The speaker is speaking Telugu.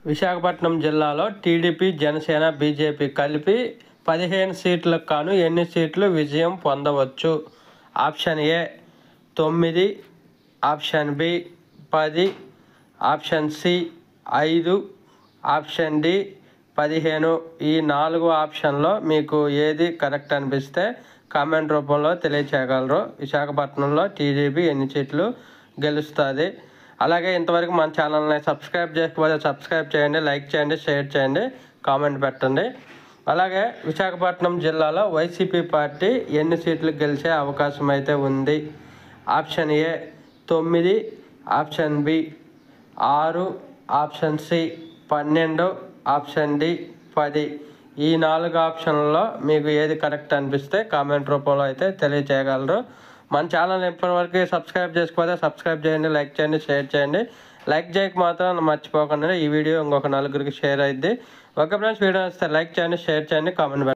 విశాఖపట్నం జిల్లాలో టీడీపీ, జనసేన, బీజేపీ కలిపి 15 సీట్లకు గాను ఎన్ని సీట్లు విజయం పొందవచ్చు? Option A 9, option B 10, option C 5, option D 15. ఈ 4 ఆప్షన్లో మీకు ఏది కరెక్ట్ అనిపిస్తే కామెంట్ రూపంలో తెలియచేయగలరు. విశాఖపట్నంలో టీడీపీ ఎన్ని సీట్లు గెలుస్తుంది? అలాగే ఇంతవరకు మన ఛానల్ని సబ్స్క్రైబ్ చేసుకోకపోతే సబ్స్క్రైబ్ చేయండి, లైక్ చేయండి, షేర్ చేయండి, కామెంట్ పెట్టండి. అలాగే విశాఖపట్నం జిల్లాలో వైసీపీ పార్టీ ఎన్ని సీట్లు గెలిచే అవకాశం అయితే ఉంది? Option A 9, option B 6, option C 12, option D 10. ఈ 4 ఆప్షన్లలో మీకు ఏది కరెక్ట్ అనిపిస్తే కామెంట్ రూపంలో అయితే తెలియచేయగలరు. మన ఛానల్ ఇప్పటివరకు సబ్స్క్రైబ్ చేసుకోకపోతే సబ్స్క్రైబ్ చేయండి, లైక్ చేయండి, షేర్ చేయండి. లైక్ చేయక మాత్రం మర్చిపోకుండా ఈ వీడియో ఇంకొక 4 షేర్ అయింది. ఓకే ఫ్రెండ్స్, వీడియో వస్తే లైక్ చేయండి, షేర్ చేయండి, కామెంట్ పెట్టండి.